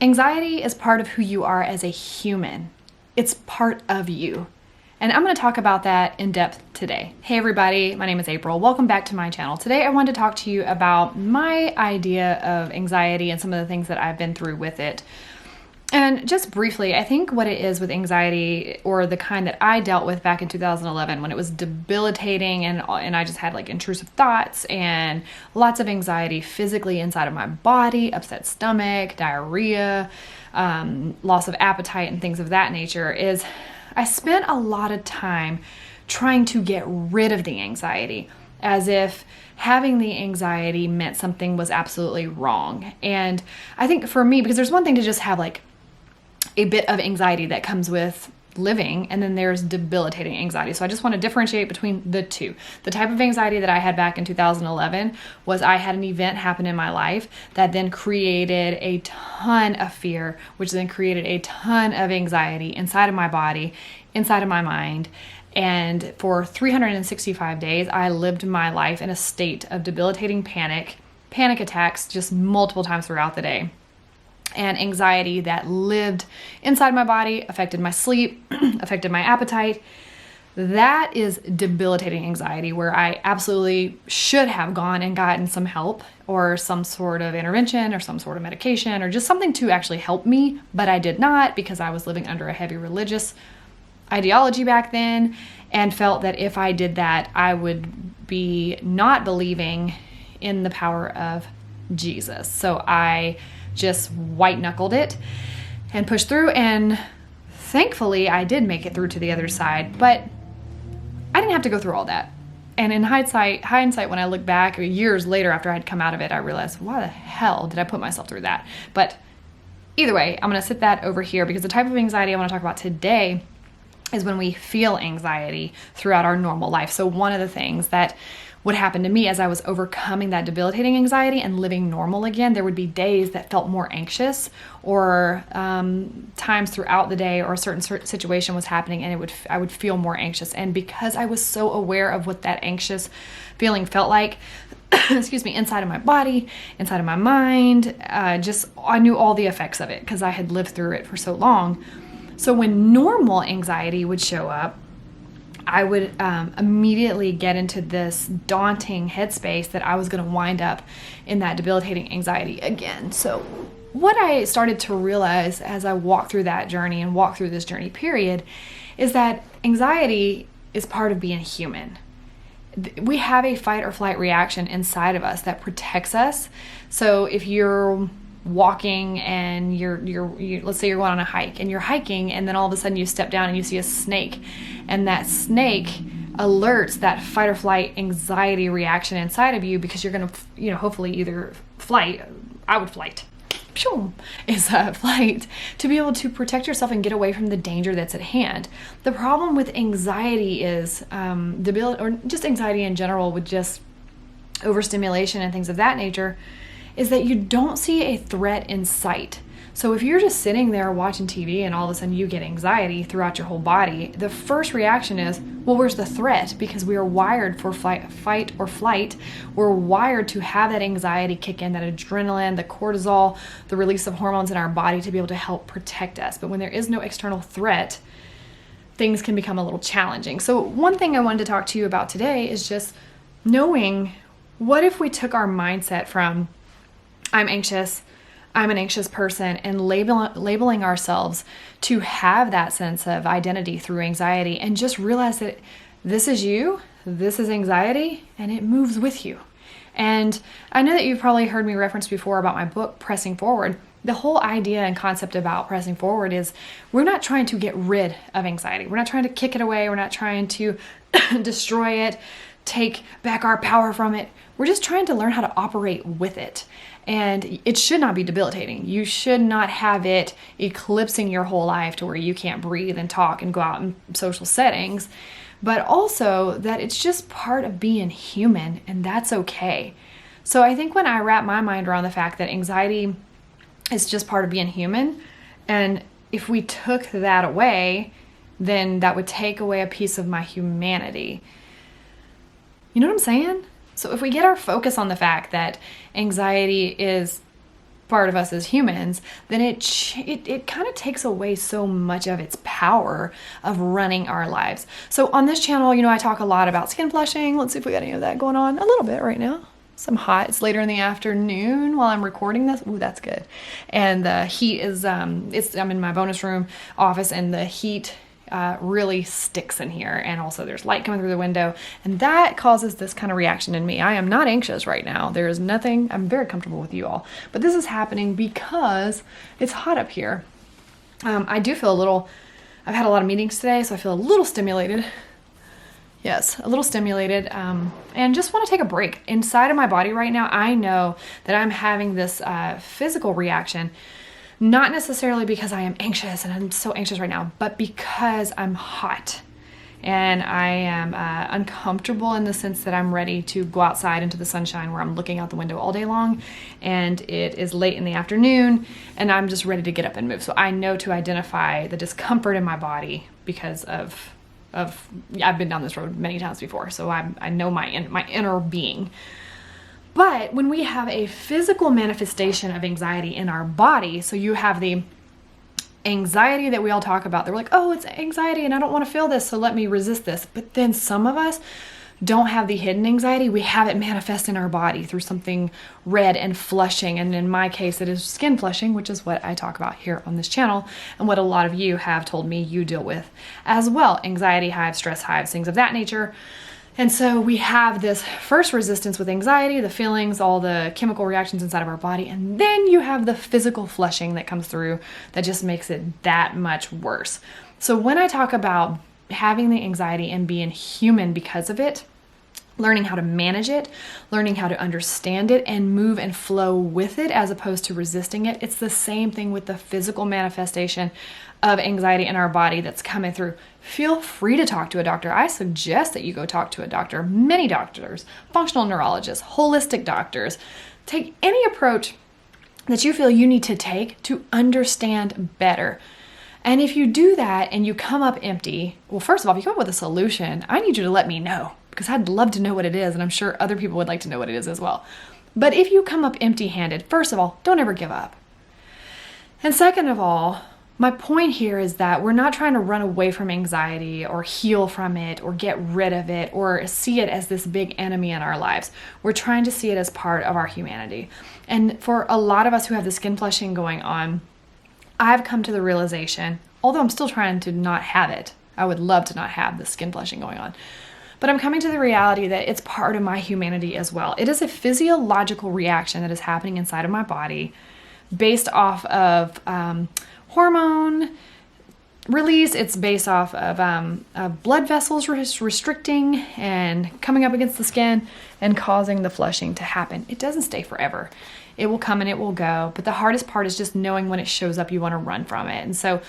Anxiety is part of who you are as a human. It's part of you. And I'm going to talk about that in depth today. Hey everybody, my name is April. Welcome back to my channel. Today I wanted to talk to you about my idea of anxiety and some of the things that I've been through with it. And just briefly, I think what it is with anxiety, or the kind that I dealt with back in 2011 when it was debilitating and I just had like intrusive thoughts and lots of anxiety physically inside of my body, upset stomach, diarrhea, loss of appetite and things of that nature, is I spent a lot of time trying to get rid of the anxiety, as if having the anxiety meant something was absolutely wrong. And I think for me, because there's one thing to just have like a bit of anxiety that comes with living, and then there's debilitating anxiety. So I just want to differentiate between the two. The type of anxiety that I had back in 2011 was I had an event happen in my life that then created a ton of fear, which then created a ton of anxiety inside of my body, inside of my mind. And for 365 days, I lived my life in a state of debilitating panic attacks just multiple times throughout the day. And anxiety that lived inside my body, affected my sleep, affected my appetite. That is debilitating anxiety, where I absolutely should have gone and gotten some help or some sort of intervention or some sort of medication or just something to actually help me, but I did not, because I was living under a heavy religious ideology back then and felt that if I did that, I would be not believing in the power of Jesus. So I just white knuckled it and pushed through, and thankfully I did make it through to the other side, but I didn't have to go through all that. And in hindsight, when I look back years later after I'd come out of it, I realized, why the hell did I put myself through that? But either way, I'm going to sit that over here, because the type of anxiety I want to talk about today is when we feel anxiety throughout our normal life. So one of the things that would happen to me as I was overcoming that debilitating anxiety and living normal again, there would be days that felt more anxious, or times throughout the day, or a certain situation was happening and I would feel more anxious. And because I was so aware of what that anxious feeling felt like, excuse me, inside of my body, inside of my mind, I knew all the effects of it because I had lived through it for so long. So when normal anxiety would show up, I would immediately get into this daunting headspace that I was going to wind up in that debilitating anxiety again. So what I started to realize as I walked through that journey and walked through this journey period is that anxiety is part of being human. We have a fight or flight reaction inside of us that protects us. So if you're walking and you're let's say you're going on a hike and you're hiking, and then all of a sudden you step down and you see a snake, and that snake alerts that fight or flight anxiety reaction inside of you, because you're going to hopefully either flight. I would flight is a flight to be able to protect yourself and get away from the danger that's at hand. The problem with anxiety is or just anxiety in general, with just overstimulation and things of that nature, is that you don't see a threat in sight. So if you're just sitting there watching TV and all of a sudden you get anxiety throughout your whole body, the first reaction is, well, where's the threat? Because we are wired for fight or flight. We're wired to have that anxiety kick in, that adrenaline, the cortisol, the release of hormones in our body to be able to help protect us. But when there is no external threat, things can become a little challenging. So one thing I wanted to talk to you about today is just knowing, what if we took our mindset from I'm anxious, I'm an anxious person, and labeling ourselves to have that sense of identity through anxiety, and just realize that this is you, this is anxiety, and it moves with you. And I know that you've probably heard me reference before about my book, Pressing Forward. The whole idea and concept about pressing forward is we're not trying to get rid of anxiety. We're not trying to kick it away. We're not trying to destroy it, take back our power from it. We're just trying to learn how to operate with it. And it should not be debilitating. You should not have it eclipsing your whole life to where you can't breathe and talk and go out in social settings, but also that it's just part of being human, and that's okay. So I think when I wrap my mind around the fact that anxiety is just part of being human, and if we took that away, then that would take away a piece of my humanity. You know what I'm saying? So if we get our focus on the fact that anxiety is part of us as humans, then it kind of takes away so much of its power of running our lives. So on this channel, I talk a lot about skin flushing. Let's see if we got any of that going on a little bit right now. Some hot. It's later in the afternoon while I'm recording this. Ooh, that's good. And the heat is, I'm in my bonus room office, and the heat really sticks in here, and also there's light coming through the window, and that causes this kind of reaction in me. I am not anxious right now. There is nothing. I'm very comfortable with you all, but this is happening because it's hot up here. I do feel I've had a lot of meetings today, so I feel a little stimulated. Yes, a little stimulated, and just want to take a break. Inside of my body right now, I know that I'm having this physical reaction, not necessarily because I am anxious and I'm so anxious right now, but because I'm hot and I am uncomfortable in the sense that I'm ready to go outside into the sunshine where I'm looking out the window all day long, and it is late in the afternoon and I'm just ready to get up and move. So I know to identify the discomfort in my body because of I've been down this road many times before, so I know my inner being. But when we have a physical manifestation of anxiety in our body, so you have the anxiety that we all talk about, they're like, oh, it's anxiety and I don't want to feel this, so let me resist this. But then some of us don't have the hidden anxiety. We have it manifest in our body through something red and flushing. And in my case, it is skin flushing, which is what I talk about here on this channel, and what a lot of you have told me you deal with as well. Anxiety hives, stress hives, things of that nature. And so we have this first resistance with anxiety, the feelings, all the chemical reactions inside of our body, and then you have the physical flushing that comes through that just makes it that much worse. So when I talk about having the anxiety and being human because of it, learning how to manage it, learning how to understand it and move and flow with it as opposed to resisting it, it's the same thing with the physical manifestation of anxiety in our body that's coming through. Feel free to talk to a doctor. I suggest that you go talk to a doctor. Many doctors, functional neurologists, holistic doctors. Take any approach that you feel you need to take to understand better. And if you do that and you come up empty, well, first of all, if you come up with a solution, I need you to let me know, because I'd love to know what it is, and I'm sure other people would like to know what it is as well. But if you come up empty-handed, first of all, don't ever give up. And second of all, my point here is that we're not trying to run away from anxiety or heal from it or get rid of it or see it as this big enemy in our lives. We're trying to see it as part of our humanity. And for a lot of us who have the skin flushing going on, I've come to the realization, although I'm still trying to not have it, I would love to not have the skin flushing going on, but I'm coming to the reality that it's part of my humanity as well. It is a physiological reaction that is happening inside of my body based off of hormone release. It's based off of blood vessels restricting and coming up against the skin and causing the flushing to happen. It doesn't stay forever. It will come and it will go. But the hardest part is just knowing when it shows up, you want to run from it. And so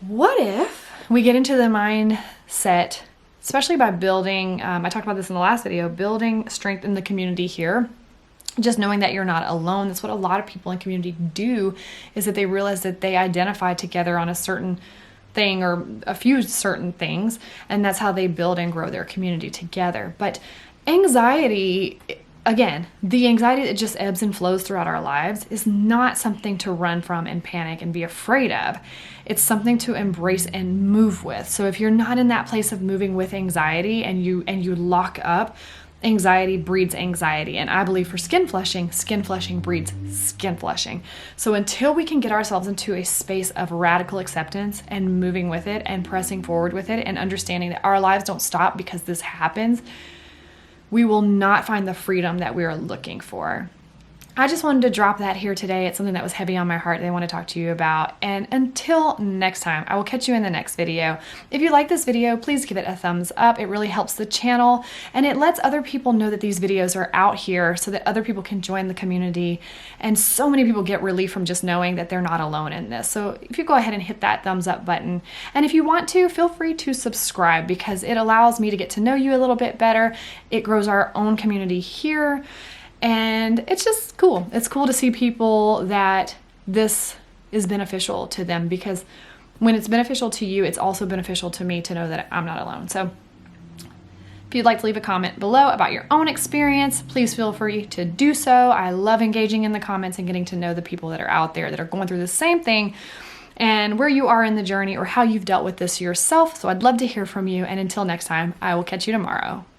what if we get into the mindset, especially by building, I talked about this in the last video, building strength in the community here, just knowing that you're not alone. That's what a lot of people in community do, is that they realize that they identify together on a certain thing or a few certain things, and that's how they build and grow their community together. But anxiety, again, the anxiety that just ebbs and flows throughout our lives is not something to run from and panic and be afraid of. It's something to embrace and move with. So if you're not in that place of moving with anxiety and you lock up, anxiety breeds anxiety. And I believe for skin flushing breeds skin flushing. So until we can get ourselves into a space of radical acceptance and moving with it and pressing forward with it and understanding that our lives don't stop because this happens, we will not find the freedom that we are looking for. I just wanted to drop that here today. It's something that was heavy on my heart that I want to talk to you about. And until next time, I will catch you in the next video. If you like this video, please give it a thumbs up. It really helps the channel and it lets other people know that these videos are out here so that other people can join the community. And so many people get relief from just knowing that they're not alone in this. So if you go ahead and hit that thumbs up button, and if you want to, feel free to subscribe because it allows me to get to know you a little bit better. It grows our own community here. And it's just cool. It's cool to see people that this is beneficial to them, because when it's beneficial to you, it's also beneficial to me to know that I'm not alone. So If you'd like to leave a comment below about your own experience, please feel free to do so. I love engaging in the comments and getting to know the people that are out there that are going through the same thing and where you are in the journey or how you've dealt with this yourself. So I'd love to hear from you. And until next time, I will catch you tomorrow.